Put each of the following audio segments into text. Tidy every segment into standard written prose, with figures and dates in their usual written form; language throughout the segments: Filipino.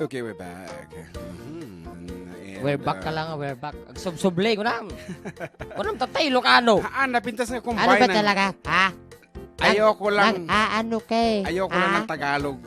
Okay, we're back. We're back ka lang, we're back. Subsublay ko na. Kunam tatay, Ilocano. Napintas nga kumbay Ano ba talaga? Ha? Ayoko lang. Ano kay? Ayoko lang ng Tagalog.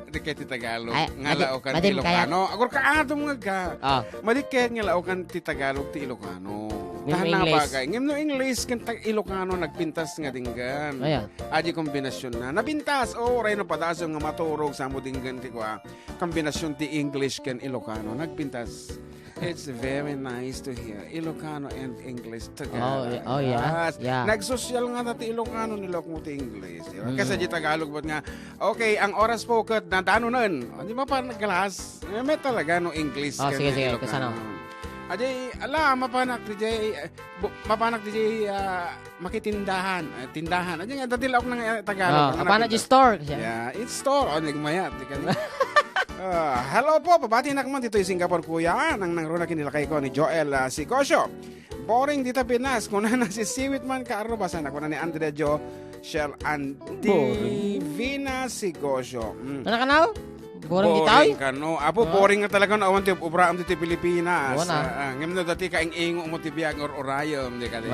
Di kaya ti Tagalog. Ay, Nga lao kan ti madim kaya- Ilocano. Agor ka atom nga ka. Ah, Madikit nga lao kan ti Tagalog ti Ilocano. Ngim Tahan na English. bagay. Ngim no English kan Ilocano nagpintas nga dinggan. ayan. Aji kombinasyon na. Napintas. Rayno padaso nga maturog sa mo dinggan ti kwa. Kombinasyon ti English kan Ilocano. Nagpintas. It's very nice to hear Ilocano and English together. Oh, yeah. Yeah. Nagsosyal nga dati Ilocano nilok mo ti English. Diba? Kasi di Tagalog ba't nga, okay, ang oras po kat na dano nun. Di ba pa nagkalas? May talaga no English. Sige, sige. Kasano? Ajay, mapanak di makitindahan. Tindahan. Ajay nga, dati laok ng Tagalog. Apana di store. Yeah, it's store. Nagmayat. Di ka hello po, pabati na kaman dito yung Singapore kuya. Nang nangruna kinilakay ko ni Joel Sicosio. Boring dito Pinas. Kung na si Siwit man kaaro basan ako na ni Andrea Jo Shell and Divina Sicosio. Ano ka na? Boring gitaw? Boring ka no. Apo, boring nga talaga no. Awan ti ubraam dito Pilipinas. Oo na. Ngam na dati ka ingo mo ti biyag or orayom. Di ka di.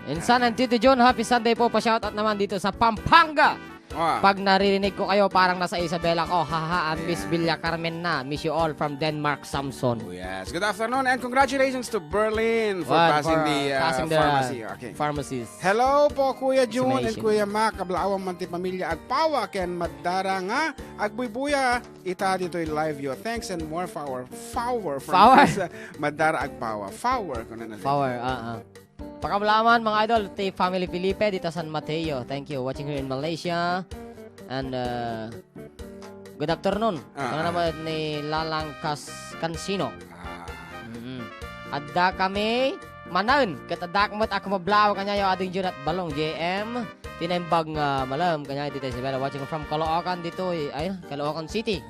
Insan and Tito John, happy Sunday po. Pa-shoutout naman dito sa Pampanga. Pag naririnig ko kayo, parang nasa Isabela ko. Haha, Miss Villa Carmen na. Miss you all from Denmark, Samson. Oh, yes. Good afternoon and congratulations to Berlin for passing the pharmacy. Okay. Pharmacies. Hello po Kuya June and Vaccination. Kuya Mac. Kablawang man ti pamilya agpawa ken madara nga agbuybuya ita dito'y live yo. Thanks and more power from Power? madara agpawa. Power ko na Power, Pakabalaman mga idol, ti Family Felipe dito San Mateo. Thank you. Watching here in Malaysia. And good afternoon. Ano naman ni Lalang Cansino. Adda kami manan. Katadak mo't ako mablaw kanya yung ading Junat Balong JM. Tinembag malam kanya dito si Bella watching from Caloocan dito. Ay, Caloocan City.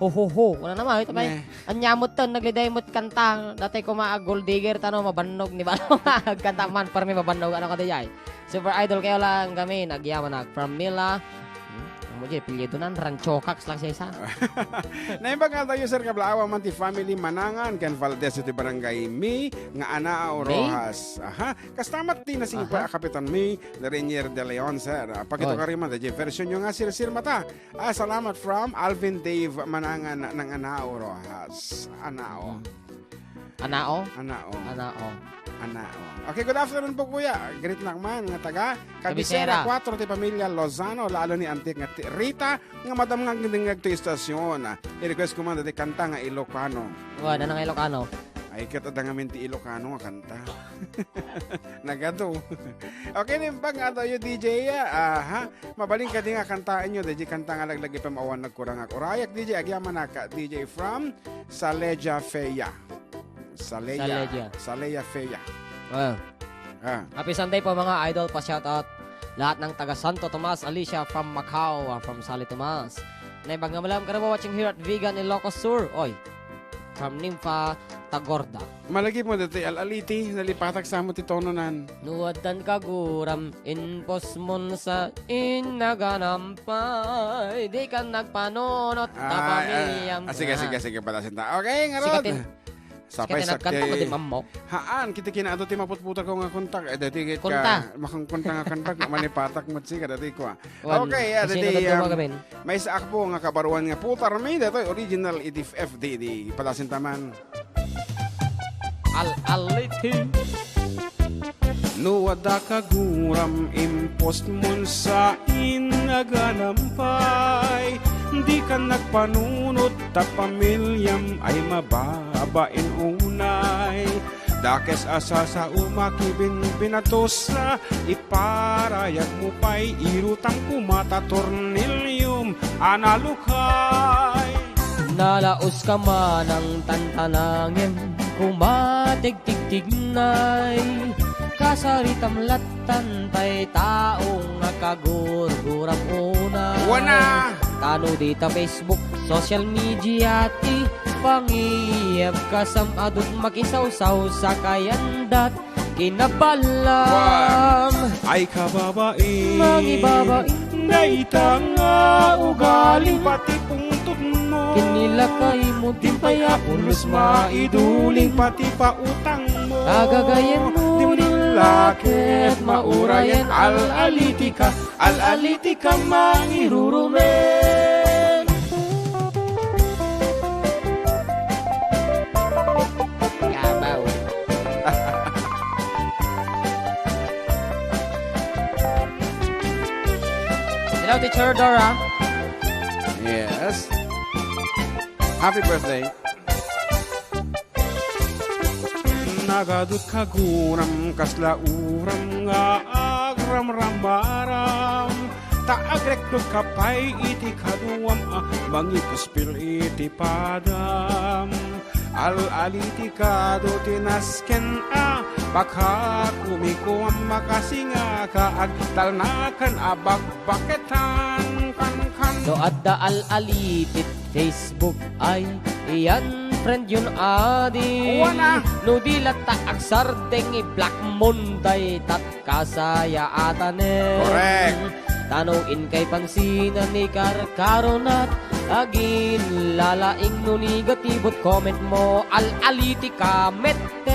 Ho. Wala naman. Ito ba? Anyamot ton, nagliday mo't kanta. Dati ko gold digger tano, mabanog ni Balong. Kanta man, para may mabanog. Ano ka diyan? Super idol kayo lang kami. Nagyaman from Mila. Mujay pilyedo nan Rancho Cax lang siya isa. Naimbag nga tayo sir kablawa man ti family Manangan ken Valdez iti barangay Mi nga Anao Rojas. Kastamat ti na si Kapitan Mi na Renier de Leon sir. Pakito ka rin man di version nyo nga sir mata. Salamat from Alvin Dave Manangan ng Anao Rojas. Anao. Okay, good afternoon po kuya. Great nakman nga taga Cabecera 4 ti pamilya Lozano lalo ni antik nga Rita nga madam nga ngindingag to istasyon. I-request ko man dati kanta nga Ilocano. Wala na nga Ilocano. Ay katad nga min ti Ilocano nga kanta. Nagato. Okay ni pag nga tayo DJ mabaling ka di nga kantaan nyo DJ kanta nga laglagi pamawan nagkurang ako. Rayak DJ agyaman naka DJ from Saleja Feya. Saleya Feya. Happy Sunday po mga idol, pa-shoutout lahat ng taga Santo Tomas, Alicia from Macau, from Sali Tomas. Naibag nga malam ka na watching here at Vegan Ilocos Sur. Oy, from Nympha Tagorda. Malagi mo dito alaliti, nalipatak sa mo titononan. Nuwadan kaguram, inpos mon sa inaganampay, di ka nagpanonot, kapamilyam. Sige, patasin ta. Okay, nga rod. Sapay sakti. Haan, kita kinaado ti maputputar ko nga kontak. Dati kit ka, makangkonta nga kontak, manipatak mo siya, dati ko. Okay, dati may saak po nga kabaruan nga putar may dito, original FD, di patasin taman. Al-aliti. Nuwada kaguram, impost mon sa inaganampay. Di ka nagpanunot, ta pamilyam ay mababain unay. Dakes asa sa umakibin binatos na iparayag mo pa'y irutang kumata tornilyum analukay. Nalaos ka man ang tantanangin, kumatig-tig-tignay. Kasaritam latan tay taong nakagurguram unay. Wana! Tano dita Facebook, social media ti pangiyab kasam adun makisawsaw sa kayandat kinabalam. Ay kababae, Mangibabae, na itang ugaling pati pungtot mo. Kinilakay mo timpaya Ulos maiduling pati pa utang mo. Agagayan mo Dinilakit maurayan. Al-alitika, al-alitika mangirurumen. Yabaw. Hello, Teacher Dora. Yes. Happy birthday. Nagadut kaguram kasla uram nga agram ramaram. Taagrek do kapay iti kaduam mangikuspil iti padam. Al-aliti kado tinasken baka kumikuam makasinga ka agtalnakan abagbaketan kan. Do adda al-alitit Facebook ay iyan friend yun adi. Wala. No dilat ta agsardeng i-black monday tat kasaya atanen. Correct. Tanungin kay pansinan ni Karkaronat agin lalaing no negatibot comment mo al-aliti ka meten.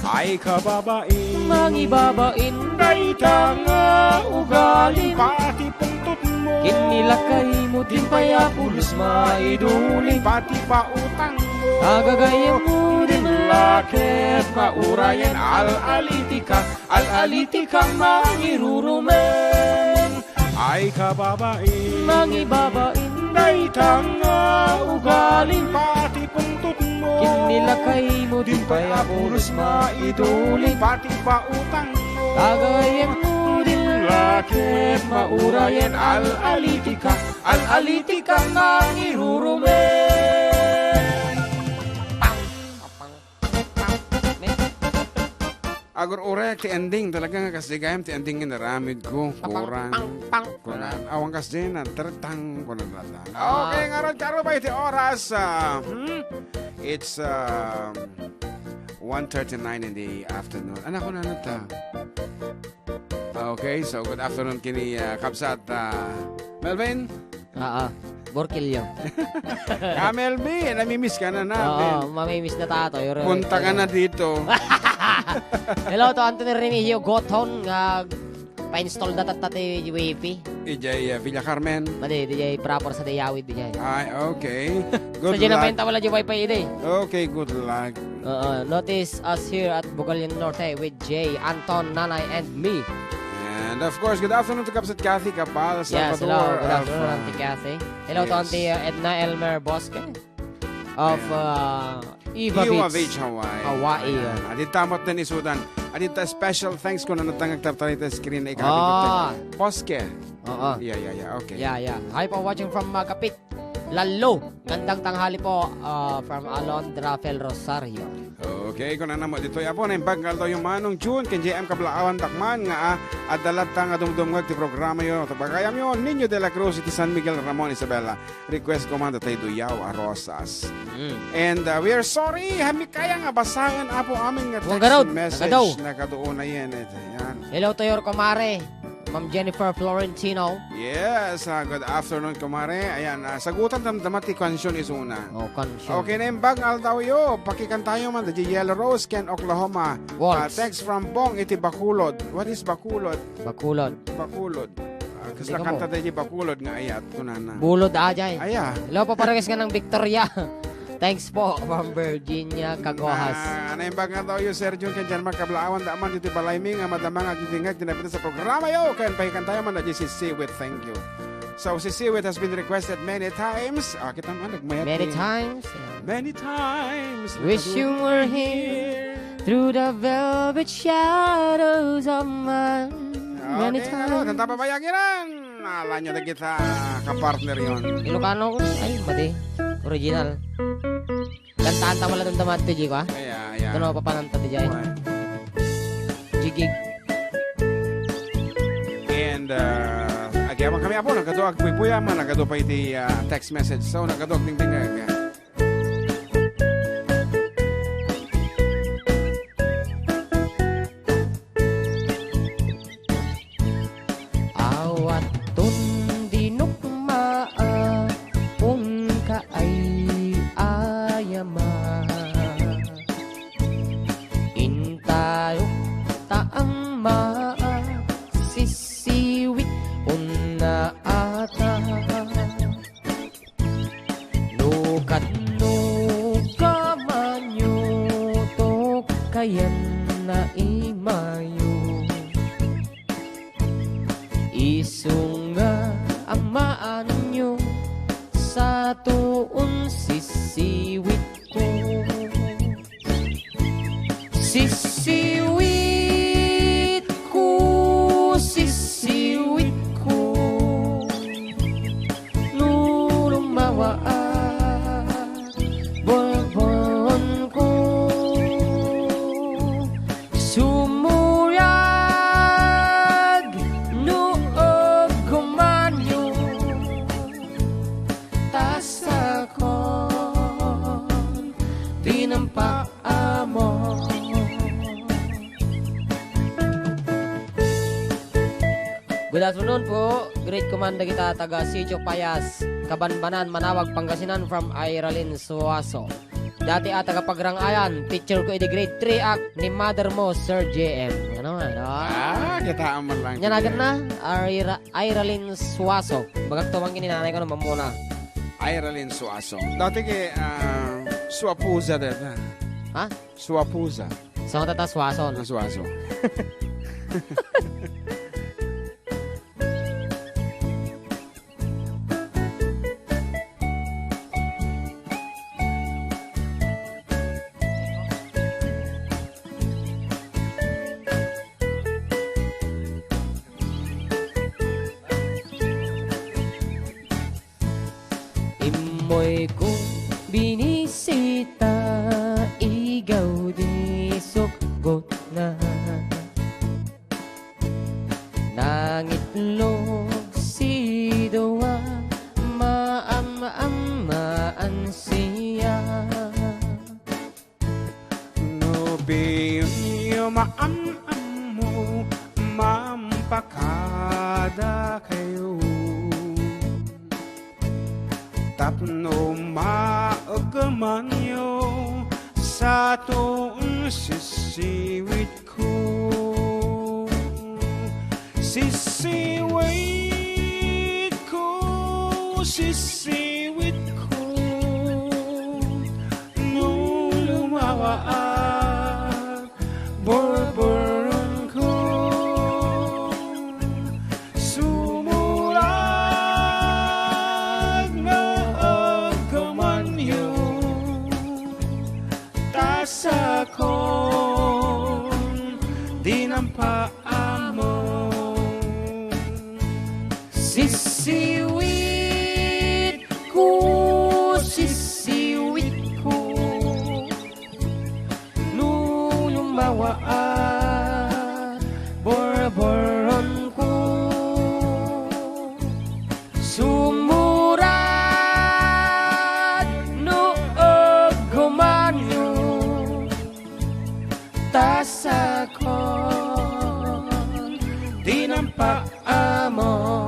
Ay kababain Mangibabain Dayta nga ugali pati pungtot mo. kinilakay mo timpaya Pulos maiduling pati pa utang mo. agagayan mo din Lakit maurayan al-alitika, al-alitika mangirurumen. Ay kababain Mangibabain Dayta nga ugali pati pungtot mo. kinilakay mo timpaya Pulos maiduling pati pa utang mo. agagayan mo din Lakit maurayan al-alitika, al-alitika mangirurumen. Agor orek ti ending talaga nga kasi gayam ti ending nga naramid ko kurang awang kasi na tertang ko na lang. Okay ngaron karo ba iti oras it's 1:39 in the afternoon. Anak ko na nata. Okay, so good afternoon kini Kapsat Melvin. Borkilyo. Melvin, namimiss ka na natin. Mamimiss na tato. Punta ka na dito. Hello to Anthony Remigio Gothon nga pa-install na tatati wifi. Ijay Villa Carmen. Madi dijay proper sa dayawid dijay. Ay, okay. Good Sa dyan na luck. penta wala di wifi ide. Okay, good luck. Notice us here at Bugalyan Norte with Jay, Anton, Nanay, and me. And of course, good afternoon to Kapsat Kathy Kapal, Yes, Salvador. hello. Good afternoon, Auntie Cathy. Hello to Yes. Auntie Edna Elmer Bosque of Iwa Iwa Beach, Beach, Hawaii. Hawaii. Adit tamot na ni Sudan. Adit special thanks ko na natangag tartarita screen na ikabi Ah. ko. Poske. Oo. Yeah, okay. Yeah. Hi po, watching from Kapit. Lalo. Gandang tanghali po from Alondra Fel Rosario. Okay, kung ano mo dito yapo na imbaggal daw yung manong June ken JM Kablaawan Takman nga adalat ta nga dumdumngag ti programa yo tabagayam yo Niño de la Cruz iti San Miguel Ramon Isabela request komanda tay Duyaw a Rosas. And we are sorry hami kaya nga basangan apo aming nga Huwag text garod, message nakadaw. na kaduon na yan. Yan. Hello to your kumare, Ma'am Jennifer Florentino. Yes, good afternoon kumare. Ayan, sagutan damdamat ti kwansyon isuna. Conscious. Okay na yung bag daw yo. Pakikan tayo man. The Yellow Rose, Ken, Oklahoma. Waltz. Text from Bong, iti Bakulod. What is Bakulod? Bakulod. Bakulod. Kasi Hindi ka kanta mo. tayo Bakulod nga ayat. Kunana. Bulod ajay. Aya. Hello po, paregas nga ng Victoria. Thanks po from Virginia, Cagohas. Ano yung bag daw yo, Sir Jun, ken Jan Magkablaawan, daaman dito balay nga madamang agitingag, dinapita sa programa yo. Ken, pakikan tayo man na si Siwit. Thank you. So, si Siwit has been requested many times. Kita man, nagmayat. Many times. Many times. Wish you were here through the velvet shadows of mine. Many Okay, ano, times. kanta pabayagin lang. Alam nyo na kita, kapartner yun. Ilocano ko. Ay, mati. Original. Kantaan ta wala nung damat to, Jiko, ha? Kaya. Ito na papananta di dyan. Jigig. And, agyaman kami apo, nagkatuag puy-puya man, nagkatuag pa iti text message. So, nagkatuag ting-ting. Awat tundinukmaa tuon sisiwit ko. Sisiwit ko, sisiwit ko, nulumawaan bonbon ko. Sumurag nuog kumanyo tasakon tinampa amo. Good afternoon po, Great Commander kita taga Sitio Payas, Kabanbanan, Manawag, Pangasinan from Iralyn Suaso. Dati taga Pagrangayan, teacher ko di grade 3 act ni mother mo, Sir JM. Ano? Kita aman lang. Yan agad na, Iralyn Suaso. Bagag tumangin ni nanay ko naman muna. Iralyn Suaso. Dati kay Suapuza dito. Ha? Suapuza. Sa mga tata Suaso. Suaso. Imoy ko binisita, igaw di sugot na. Nangitlog si Doa, maan siya. No biyo maam-am mo, mampakada kayo. Tapno maagamanyo sa tuon sisiwit ko. Sisiwit ko, sisiwit ko, nung lumawaan borboron ko. Sumurag na agkamanyo tasakon di nampaamo. Sisiwit ko, sisiwit ko, nung lumawaan borboron ko. Sumurad noog gumanyo tasakon di nampaamo.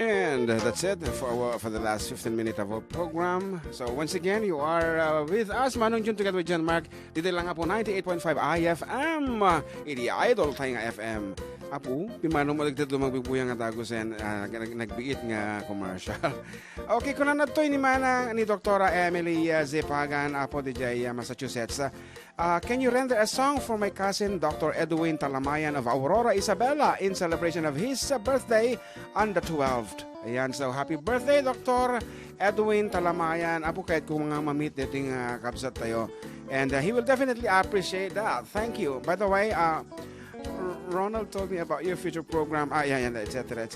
And that's it for the last 15 minutes of our program. So once again, you are with us, Manong Jun, together with John Mark. Dito lang nga po, 98.5 IFM. Idi Idol tayo nga FM. Apo, pimanong mo nagtito magbibuyang nga tagusen, nagbiit nga commercial. Okay, kunan na to ni Manang ni Dr. Emily Zepagan, Apo, DJ Massachusetts. Can you render a song for my cousin, Dr. Edwin Talamayan of Aurora, Isabela, in celebration of his birthday on the 12th? Ayan, so happy birthday, Dr. Edwin Talamayan. Apo, kahit kung mga mamit dating kabsat tayo. And he will definitely appreciate that. Thank you. By the way, Ronald told me about your future program. Yan, etc.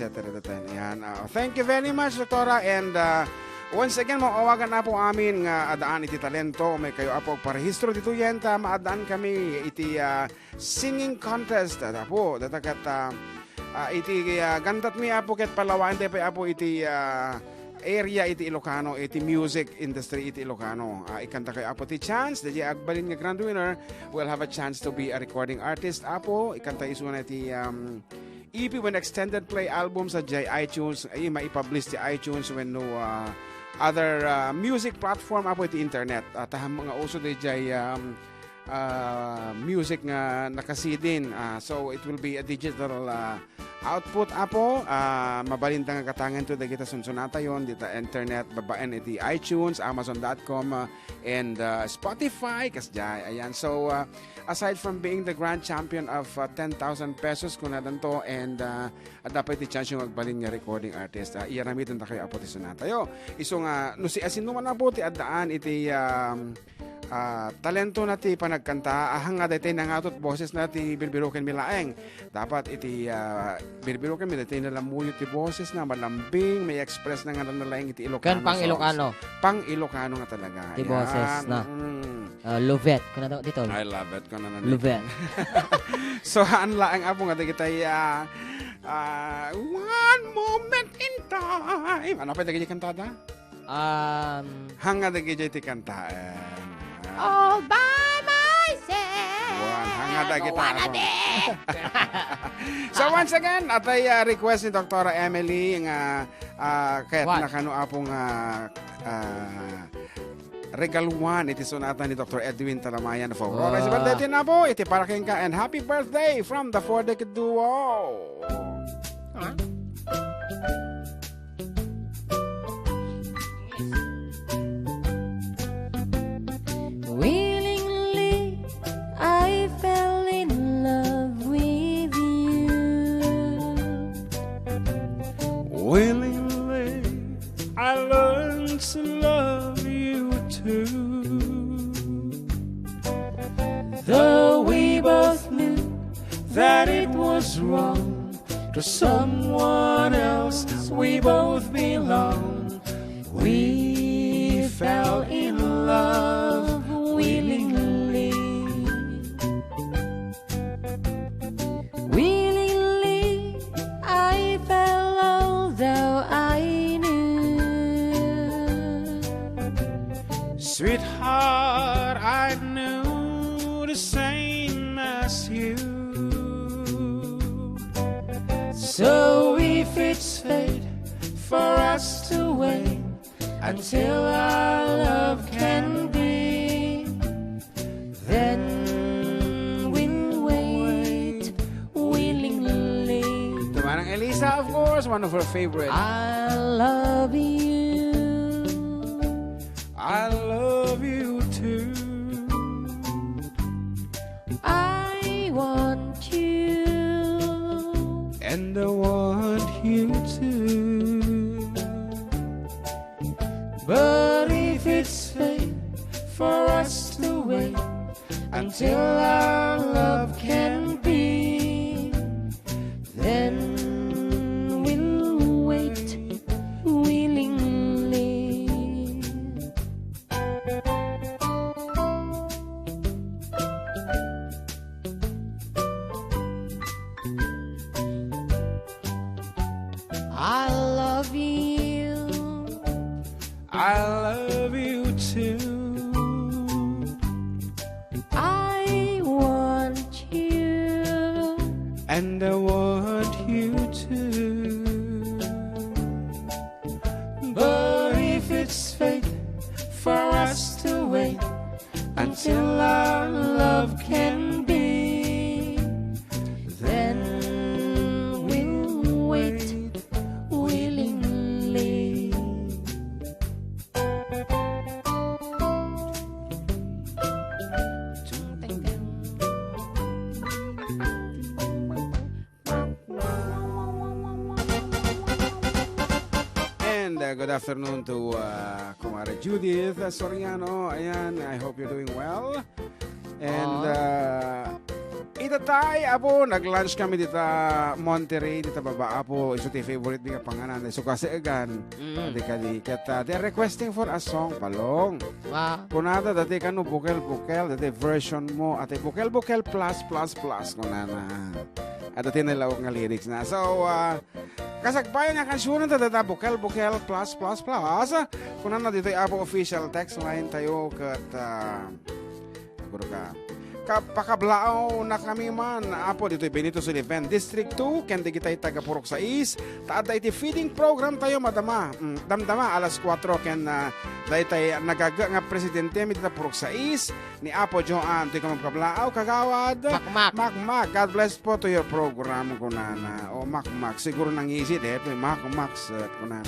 Yan. Thank you very much, Doktora. And once again, maawagan na po amin nga adaan iti talento. May kayo apo parehistro dito yan. Maadaan kami iti singing contest. Apo, datakat iti gantat mi apo ket palawaan tayo pa apo iti area iti Ilocano, iti music industry iti Ilocano. Ikanta kayo apo ti chance, DJ Agbalin nga grand winner will have a chance to be a recording artist. Apo, ikanta isuna iti EP when extended play album sa iTunes, ay maipublish ti iTunes when no other music platform apo iti internet. Taham mga uso DJ music nga nakasidin. So it will be a digital output apo. Mabalinta nga katangan to dagita sunsunata yon dita internet babaan iti iTunes, Amazon.com and Spotify kasjay. Ayan. So aside from being the grand champion of 10,000 pesos kunadan to and dapat iti chance yung magbalin nga recording artist. Iyanamitan ta kayo apo ti sunata yo. Iso nga no si asin naman apo ti addaan iti talento na ti panagkanta ahang nga daytay nangatot boses na ti Bilbiroken milaeng dapat iti Bilbiroken mi daytay nalamuyo ti boses na malambing may express na nga nalaing iti Ilocano Kan pang songs. Ilocano. Pang Ilocano nga talaga Ti Ayan. boses na. Luvet. Kuna daw dito. I love it ko na Luvet. so anla ang apo nga dagitay one moment in time ano pa dagiti kantada hanga dagiti ti kantaan All by myself. Hangada kita ako. So once again, atay request ni Dr. Emily nga kahit What? nakano apong regaluan iti sonata ni Dr. Edwin Talamayan for Aurora. Sa birthday na po, iti para ka and happy birthday from the Four Decade Duo. Willingly, I fell in love with you. Willingly, I learned to love you too. Though we both knew That it was wrong to someone else, we both belong. We fell in love willingly. willingly, I fell although I knew. Sweetheart, I knew the same as you. So if it's fate for us to wait until our love can be, then we'll wait willingly. Tumanang Elisa, of course, one of her favorite. I love you. I love you too. I want you. And I want you too. But if it's fate for us to wait until our love can be, then we'll wait willingly. I love you. I love you too. I want you. And I want you too. But if it's fate for us to wait until our love can be, then we'll wait willingly. And good afternoon to Kumare Judith Soriano. Ayan, I hope you're doing well. And itatay apo, nag-lunch kami dita Monterey, dita baba apo. Iso ti favorite di ka panganan. So kasi agan, di ka di kata. They're requesting for a song, palong. Kunada, dati ka no bukel-bukel, dati version mo, ate bukel-bukel plus kunana. At dati nilawag nga lyrics na. So, kasagpayo nga kansyonan data bukel-bukel plus. Kunana dito apo official text line tayo kat, siguro ka, pakablao na kami man. Apo, dito Benito Sullivan, District 2, kendi kita'y taga Purok 6. Taada iti feeding program tayo, madama. Damdama, alas 4, ken dahil tayo nagaga nga presidente, mi dita Purok 6, ni Apo Joan, ito yung kablao, kagawad. Makmak. God bless po to your program, kunana. O, Makmak. Siguro nang isit, ito yung Makmak, kunana.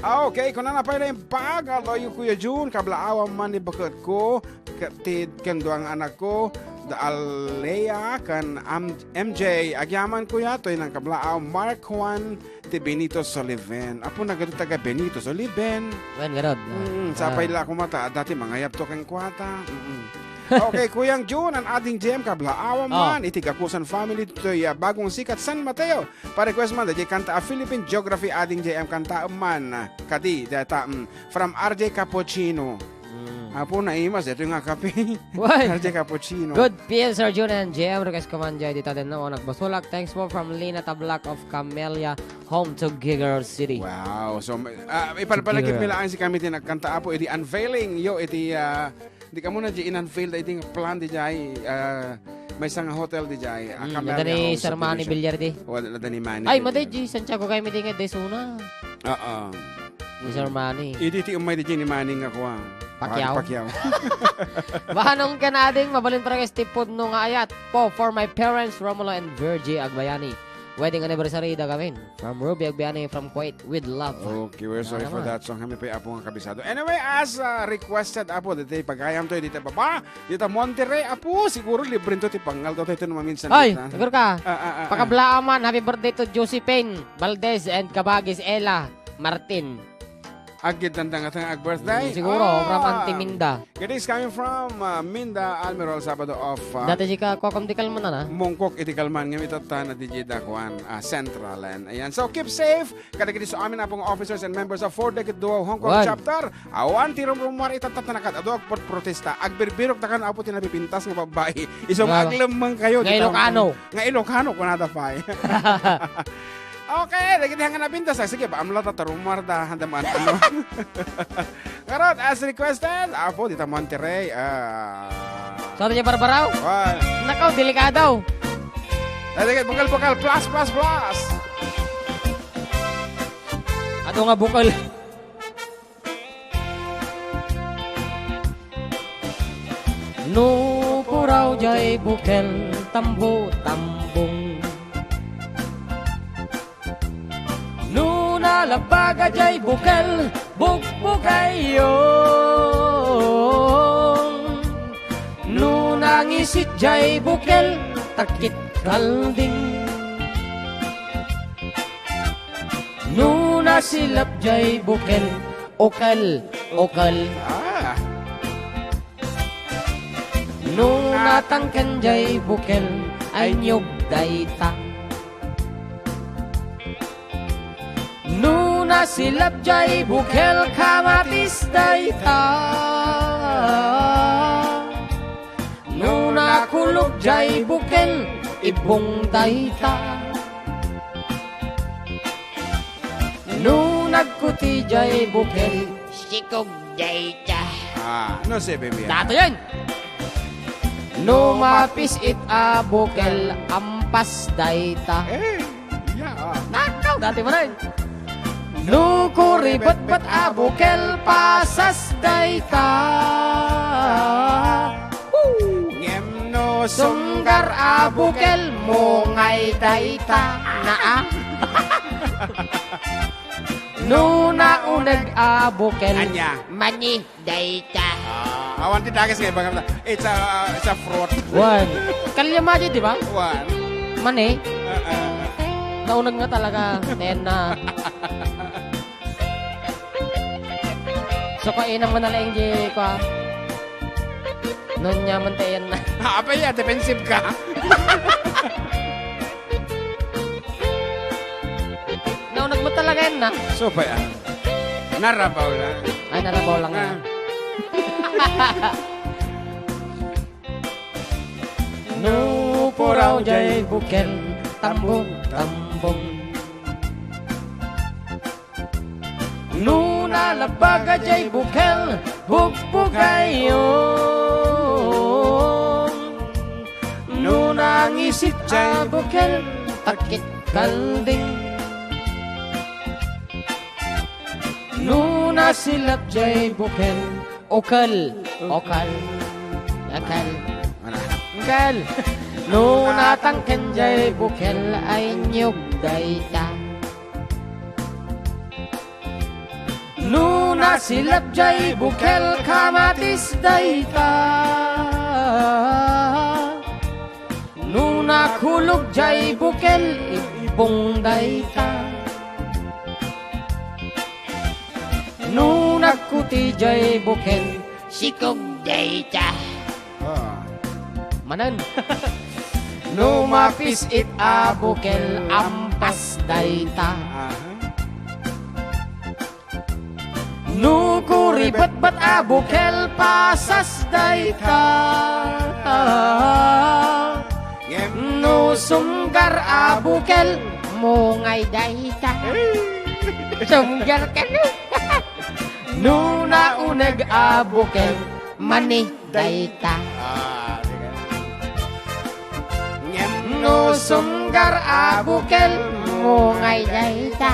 Okay, kunana pa rin pag, yung Kuya June, kablaawan man ni bakat ko, kendo ang anak ko, Alea kan MJ agyaman ko yato ng kablaaw Mark Juan de Benito Sullivan. Apo na gado taga Benito Sullivan. Wen garod. Sapay la ko mata dati mangayap to kang kwata. Okay, Kuyang June, ang ating GM kablaaw man itigakusan family to bagong sikat San Mateo. Pa-request man dati kanta a Philippine Geography ating GM kanta man kadi data from RJ Cappuccino. Apo na imas, ito nga kape. Why? RJ Cappuccino. Good PM, Sir June and JM. Request Kamanjay dito din na nagbasulak. Thanks po from Lina Tablak of Camellia, home to Giger City. Wow. So, ipalpalagit nila ang si kami tinagkanta apo. Iti unveiling. Iti, di ka muna di in-unveil. Iti plan di jay. May isang hotel di jay. Nada ni Sir Manny Villar di. Wala ni Manny. Ay, maday di. Santiago kayo mitingin. Desuna. Oo. Ni Sir Manny. Iti umay di ni Manny nga kuha. Pacquiao. Bahanong ka na ding mabalin para kay Stipod no nga ayat po for my parents Romulo and Virgie Agbayani. Wedding anniversary da gamin. From Ruby Agbayani from Kuwait with love. Okay, we're sorry for that song. Kami pa apo nga kabisado. Anyway, as requested apo, dito pagayam to dito baba. Dito Monterrey apo, siguro libre to ti panggal to ito maminsan. Ay, siguro ka. Pakablaaman. Happy birthday to Josephine Valdez and Kabagis Ella Martin. Agit tandang atang birthday. Siguro, from Auntie Minda. It is coming from Minda, Almerol, Sabado of Dati si ka kukumtikal mo na na. Mongkok, itikalman. Ngayon ito na Digida Kwan, Central. Ayan. So, keep safe. Kadagiti sa amin na pong officers and members of 4th Duo Hong Kong Chapter. Awan, tirong-rumar itatatanakat. Aduag pot protesta. Agbirbirok na kan apo tinapipintas ng babae. Isang aglamang kayo. Nga Ilocano. Nga Ilocano, kunada pa. Okay, lagi dihangan na pintas. Sige, paamla ta tarumar da handaman ano. Karot, as requested, apo dito Monterrey. Sa niya Barbaraw? Nakaw, delikadaw. Sige, bukal, plus. Ato nga bukal. Nupuraw jay bukel, tambo-tambong. Nalabaga jay bukel, bukbukayong. Nunangisit jay bukel, takit kalding. Nunasilap jay bukel, okal. Nunatangkan jay bukel, ay nyog dayta. Nuna silap jay bukel kamatis dayta. Nuna kulog jay bukel ibong dayta. Nuna kuti jay bukel sikog dayta. No se bebe. Dato yan. No mapis it a bukel ampas dayta. Nakaw dati mo rin. Nukuribot bat abukel pasas dayta. Ngemno Sunggar abukel mongay dayta. Naa. Nuna uneg abukel mani dayta. Awan ti dagas kay bangam. It's a fruit. One. Kalya maji di ba? One. Mani. Naunag nga talaga. Then so kainang manalang di ko. Noon niya mantayan na. Apa ya, defensive ka. Naunag mo talaga yan na. So pa yan. Narabaw lang. Ay, narabaw lang yan. Nupuraw jay bukel, tambong. Nuna labaga jay bukel, bukbukayong. pisit abukel takit kalding Nuna silap jay bukel okal okal akal akal Nuna tangken jay bukel ay nyug dayta Nuna silap jay bukel kamatis dayta Nuna kulog jay bukel ibong dayta Nuna kuti jay bukel sikog dayta Manan Numapis it abukel ampas dayta Nukuribet bat abukel pasas dayta No sunggar abukel mungay dayta Sunggar ka no Nuna uneg abukel mani dayta No sunggar abukel mungay dayta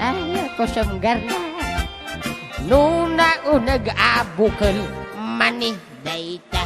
Ay ako sunggar na Nuna uneg abukel mani dayta